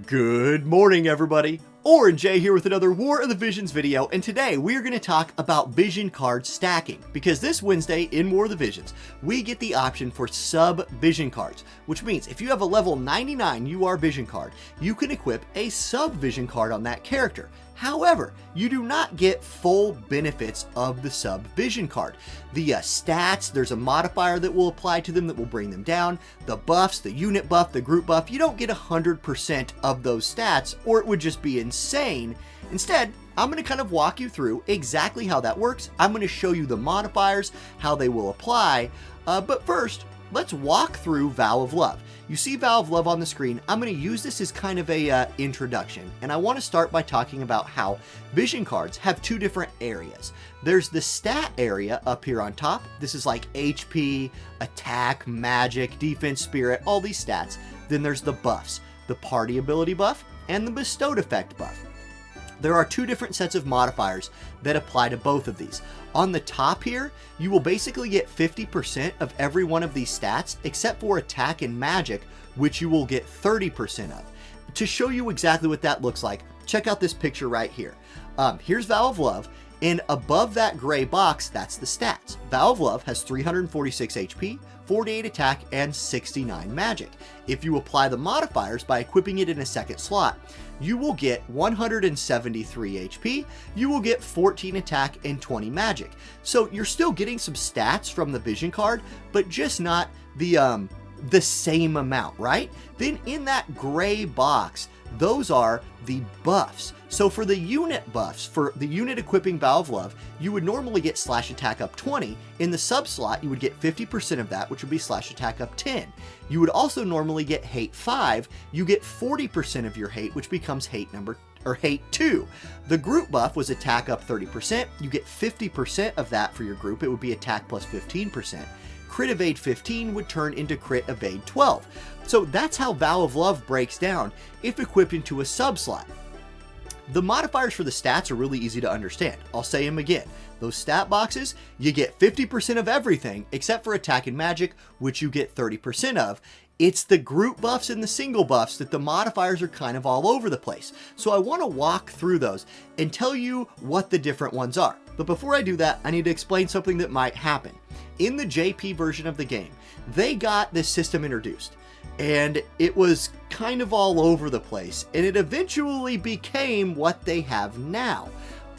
Good morning, everybody. Orange J here with another War of the Visions video, and today we are going to talk about vision card stacking, because this Wednesday in War of the Visions, we get the option for sub-vision cards, which means if you have a level 99 UR vision card, you can equip a sub-vision card on that character. However, you do not get full benefits of the sub-vision card. The stats, there's a modifier that will apply to them that will bring them down. The buffs, the unit buff, the group buff, you don't get 100% of those stats, or it would just be insane. Instead, I'm going to kind of walk you through exactly how that works. I'm going to show you the modifiers, how they will apply. But first, let's walk through Vow of Love. You see Vow of Love on the screen. I'm going to use this as kind of a introduction, and I want to start by talking about how vision cards have two different areas. There's the stat area up here on top. This is like HP, attack, magic, defense, spirit, all these stats. Then there's the buffs, the party ability buff and the bestowed effect buff. There are two different sets of modifiers that apply to both of these. On the top here, you will basically get 50% of every one of these stats, except for attack and magic, which you will get 30% of. To show you exactly what that looks like, check out this picture right here. Here's Vow of Love, and above that gray box, that's the stats. Vow of Love has 346 HP, 48 attack, and 69 magic. If you apply the modifiers by equipping it in a second slot, you will get 173 HP, you will get 14 attack, and 20 magic. So you're still getting some stats from the vision card, but just not the same amount, right? Then in that gray box, those are the buffs. So for the unit buffs, for the unit equipping Vow of Love, you would normally get slash attack up 20. In the sub slot, you would get 50% of that, which would be slash attack up 10. You would also normally get hate 5. You get 40% of your hate, which becomes hate 2. The group buff was attack up 30%. You get 50% of that for your group. It would be attack plus 15%. Crit evade 15 would turn into crit evade 12. So that's how Vow of Love breaks down if equipped into a sub slot. The modifiers for the stats are really easy to understand. I'll say them again. Those stat boxes, you get 50% of everything except for attack and magic, which you get 30% of. It's the group buffs and the single buffs that the modifiers are kind of all over the place. So I want to walk through those and tell you what the different ones are. But before I do that, I need to explain something that might happen. In the JP version of the game, they got this system introduced, and it was kind of all over the place, and it eventually became what they have now.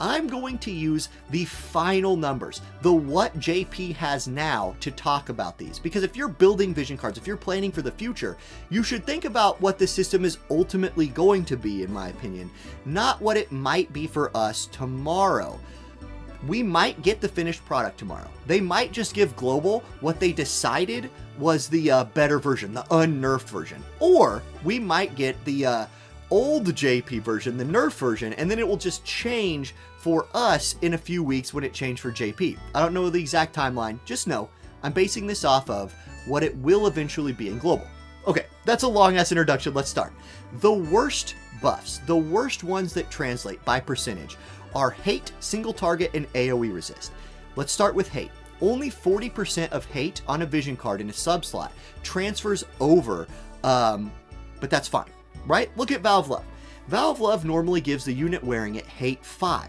I'm going to use the final numbers, the what JP has now, to talk about these, because if you're building vision cards, if you're planning for the future, you should think about what the system is ultimately going to be, in my opinion, not what it might be for us tomorrow. We might get the finished product tomorrow. They might just give Global what they decided was the better version, the unnerfed version. Or we might get the old JP version, the nerfed version, and then it will just change for us in a few weeks when it changed for JP. I don't know the exact timeline, just know I'm basing this off of what it will eventually be in Global. Okay, that's a long-ass introduction, let's start. The worst buffs, the worst ones that translate by percentage, are hate, single target, and AoE resist. Let's start with hate. Only 40% of hate on a vision card in a sub slot transfers over, but that's fine, right? Look at Vow of Love. Vow of Love normally gives the unit wearing it hate 5.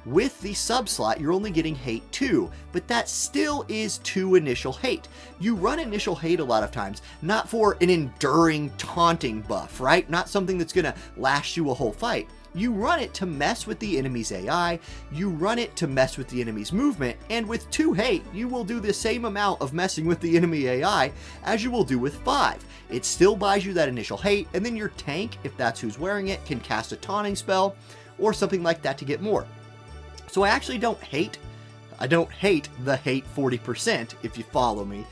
With the sub slot, you're only getting hate 2, but that still is 2 initial hate. You run initial hate a lot of times, not for an enduring taunting buff, right? Not something that's gonna last you a whole fight. You run it to mess with the enemy's AI, you run it to mess with the enemy's movement, and with 2 hate, you will do the same amount of messing with the enemy AI as you will do with 5. It still buys you that initial hate, and then your tank, if that's who's wearing it, can cast a taunting spell or something like that to get more. So I actually don't hate the hate 40%, if you follow me.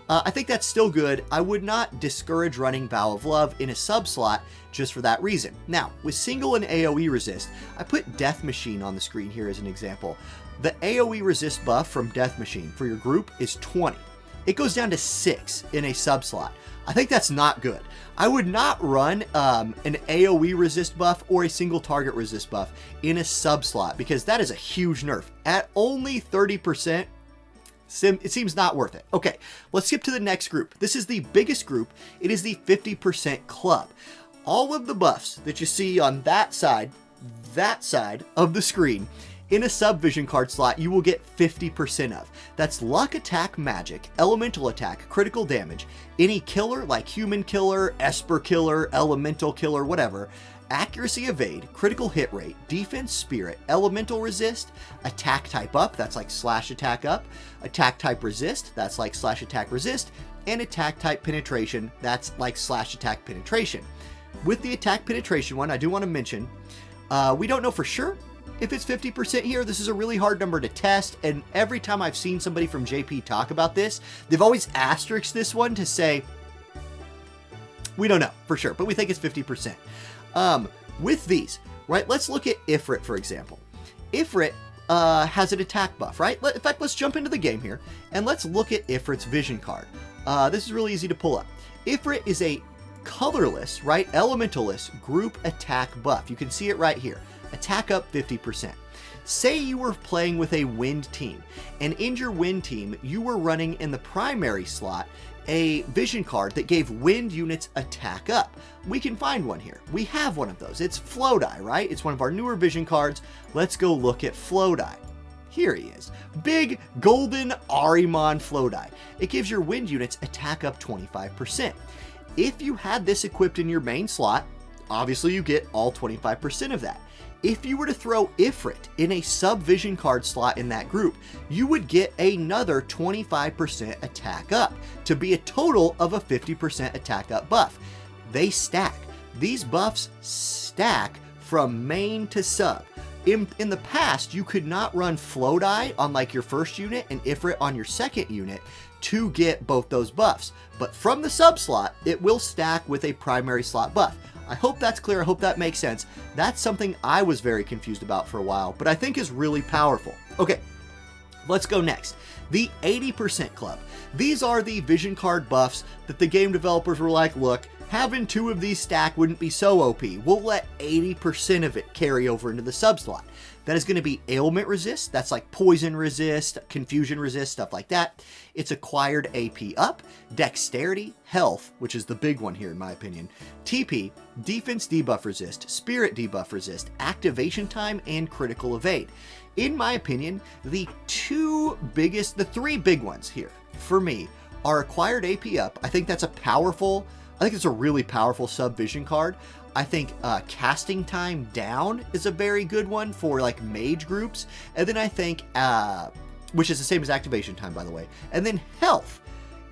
I think that's still good. I would not discourage running Vow of Love in a sub slot just for that reason. Now, with single and AoE resist, I put Death Machine on the screen here as an example. The AoE resist buff from Death Machine for your group is 20. It goes down to 6 in a sub slot. I think that's not good. I would not run an AoE resist buff or a single target resist buff in a sub slot, because that is a huge nerf. At only 30%, it seems not worth it. Okay, let's skip to the next group. This is the biggest group. It is the 50% club. all of the buffs that you see on that side of the screen in a sub-vision card slot, you will get 50% of. That's luck, attack, magic, elemental attack, critical damage, any killer like human killer, esper killer, elemental killer, whatever, accuracy evade, critical hit rate, defense spirit, elemental resist, attack type up, that's like slash attack up, attack type resist, that's like slash attack resist, and attack type penetration, that's like slash attack penetration. With the attack penetration one, I do want to mention, we don't know for sure if it's 50% here. This is a really hard number to test, and every time I've seen somebody from JP talk about this, they've always asterisked this one to say, we don't know for sure, but we think it's 50%. With these, right, let's look at Ifrit, for example. Ifrit has an attack buff, right? In fact, let's jump into the game here, and let's look at Ifrit's vision card. This is really easy to pull up. Ifrit is a colorless, right, elementalist group attack buff. You can see it right here. Attack up 50%. Say you were playing with a wind team, and in your wind team, you were running in the primary slot a vision card that gave wind units attack up. We can find one here. We have one of those. It's Flowdie, right? It's one of our newer vision cards. Let's go look at Flowdie. Here he is. Big golden Ahriman Flowdie. It gives your wind units attack up 25%. If you had this equipped in your main slot, obviously you get all 25% of that. If you were to throw Ifrit in a sub-vision card slot in that group, you would get another 25% attack up to be a total of a 50% attack up buff. They stack. These buffs stack from main to sub. In the past, you could not run Flowdie on like your first unit and Ifrit on your second unit to get both those buffs. But from the sub slot, it will stack with a primary slot buff. I hope that's clear. I hope that makes sense. That's something I was very confused about for a while, but I think is really powerful. Okay, let's go next. The 80% Club. These are the vision card buffs that the game developers were like, look, having 2 of these stack wouldn't be so OP. We'll let 80% of it carry over into the sub slot. That is going to be ailment resist. That's like poison resist, confusion resist, stuff like that. It's acquired AP up, dexterity, health, which is the big one here in my opinion, TP, defense debuff resist, spirit debuff resist, activation time, and critical evade. In my opinion, the 3 big ones here for me are acquired AP up. I think that's it's a really powerful sub-vision card. I think casting time down is a very good one for like mage groups. And then I think, which is the same as activation time, by the way. And then health.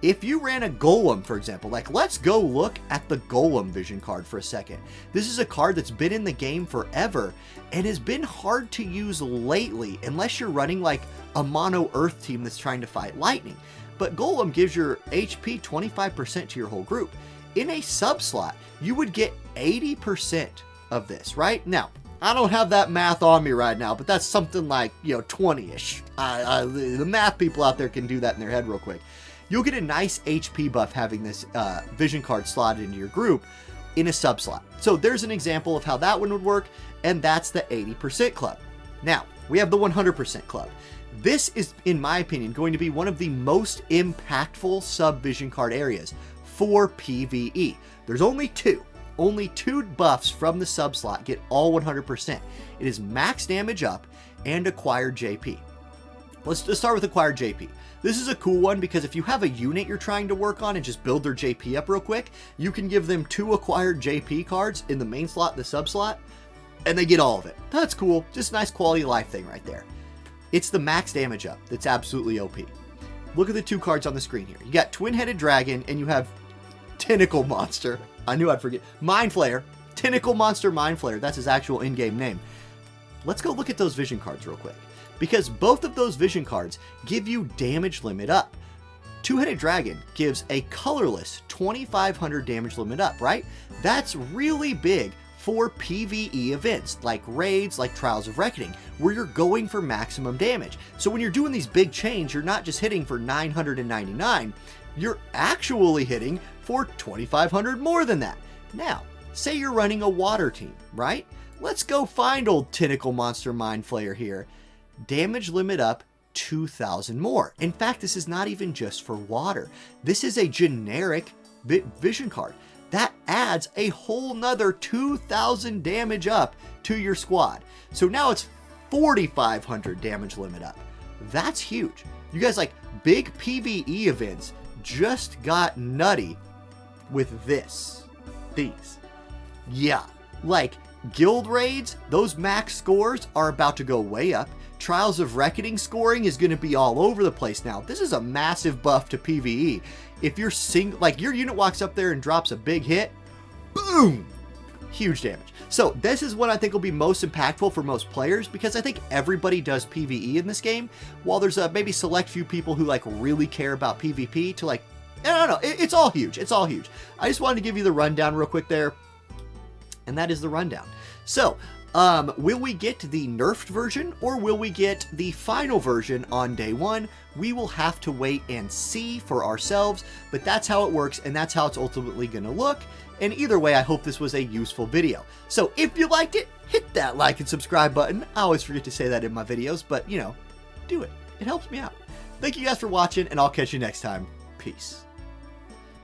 If you ran a golem, for example, like let's go look at the golem vision card for a second. This is a card that's been in the game forever and has been hard to use lately unless you're running like a mono earth team that's trying to fight lightning. But golem gives your HP 25% to your whole group. In a sub slot, you would get 80% of this, right? Now, I don't have that math on me right now, but that's something like, 20-ish. The math people out there can do that in their head real quick. You'll get a nice HP buff having this vision card slotted into your group in a sub slot. So there's an example of how that one would work, and that's the 80% club. Now, we have the 100% club. This is, in my opinion, going to be one of the most impactful sub-vision card areas for PvE. There's only 2. Only 2 buffs from the sub slot get all 100%. It is max damage up and acquired JP. Let's start with acquired JP. This is a cool one because if you have a unit you're trying to work on and just build their JP up real quick, you can give them 2 acquired JP cards in the main slot and the sub slot, and they get all of it. That's cool. Just a nice quality of life thing right there. It's the max damage up that's absolutely OP. Look at the 2 cards on the screen here. You got Twin-Headed Dragon and you have Tentacle Monster. I knew I'd forget. Mind Flayer. Tentacle Monster Mind Flayer. That's his actual in-game name. Let's go look at those vision cards real quick. Because both of those vision cards give you damage limit up. Two-Headed Dragon gives a colorless 2500 damage limit up, right? That's really big for PvE events like raids, like Trials of Reckoning, where you're going for maximum damage. So when you're doing these big chains, you're not just hitting for 999, you're actually hitting for 2500 more than that. Now, say you're running a water team, right? Let's go find old Tentacle Monster Mind Flayer here. Damage limit up 2000 more. In fact, this is not even just for water. This is a generic vision card. that adds a whole nother 2,000 damage up to your squad. So now it's 4,500 damage limit up. That's huge. You guys, like, big PvE events just got nutty with these. Yeah, like guild raids, those max scores are about to go way up. Trials of Reckoning scoring is going to be all over the place now. This is a massive buff to PvE. If you're like your unit walks up there and drops a big hit, boom, huge damage. So this is what I think will be most impactful for most players, because I think everybody does PvE in this game. While there's maybe select few people who like really care about PvP to like, I don't know, it's all huge. It's all huge. I just wanted to give you the rundown real quick there. And that is the rundown. So, will we get the nerfed version or will we get the final version on day one? We will have to wait and see for ourselves, but that's how it works and that's how it's ultimately going to look. And either way, I hope this was a useful video. So if you liked it, hit that like and subscribe button. I always forget to say that in my videos, but you know, do it. It helps me out. Thank you guys for watching and I'll catch you next time. Peace.